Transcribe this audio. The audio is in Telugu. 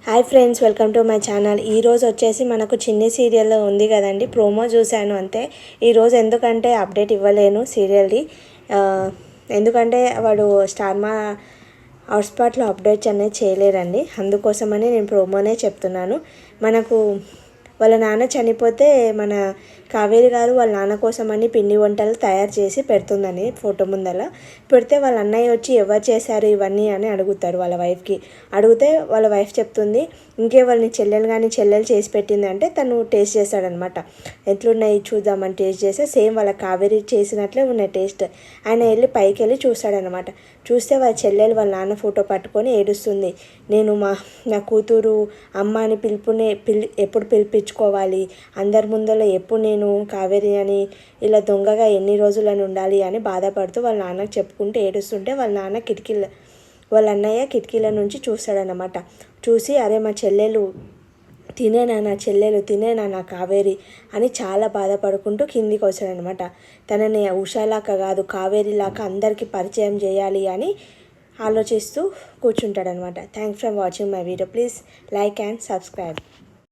Hi friends, welcome to my channel. ఈరోజు వచ్చేసి మనకు చిన్ని సీరియల్ ఉంది కదండి, ప్రోమో చూశాను అంతే. ఈరోజు ఎందుకంటే అప్డేట్ ఇవ్వలేను సీరియల్ది, ఎందుకంటే వాడు స్టార్ మా హాట్స్పాట్లో అప్డేట్స్ అనేది చేయలేరండి. అందుకోసమని నేను ప్రోమోనే చెప్తున్నాను. మనకు వాళ్ళ నాన్న చనిపోతే మన కావేరి గారు వాళ్ళ నాన్న కోసమని పిండి వంటలు తయారు చేసి పెడుతుందని ఫోటో ముందర పెడితే వాళ్ళ అన్నయ్య వచ్చి ఎవరు చేశారు ఇవన్నీ అని అడుగుతారు వాళ్ళ వైఫ్కి. అడిగితే వాళ్ళ వైఫ్ చెప్తుంది, ఇంకే వాళ్ళని చెల్లెలు చేసి పెట్టింది అంటే తను టేస్ట్ చేస్తాడనమాట. ఎట్లున్నాయి చూద్దామని టేస్ట్ చేస్తే సేమ్ వాళ్ళ కావేరి చేసినట్లే ఉన్నాయి టేస్ట్. ఆయన వెళ్ళి పైకి వెళ్ళి చూస్తాడనమాట. చూస్తే వాళ్ళ చెల్లెలు వాళ్ళ నాన్న ఫోటో పట్టుకొని ఏడుస్తుంది. నేను నా కూతురు అమ్మ అని ఎప్పుడు పిలిపించుకోవాలి, అందరి ముందర ఎప్పుడు నేను కావేరి అని ఇలా దొంగగా ఎన్ని రోజులని ఉండాలి అని బాధపడుతూ వాళ్ళ నాన్నకు చెప్పుకుంటూ ఏడుస్తుంటే వాళ్ళ అన్నయ్య కిటికీల నుంచి చూస్తాడనమాట. చూసి అరే మా చెల్లెలు తినేనా నా కావేరి అని చాలా బాధపడుకుంటూ కిందికి వచ్చాడనమాట. తనని ఉషాలాగా కాదు కావేరిలాగా అందరికీ పరిచయం చేయాలి అని ఆలోచిస్తూ కూర్చుంటాడనమాట. Thanks for watching my video. Please like and subscribe.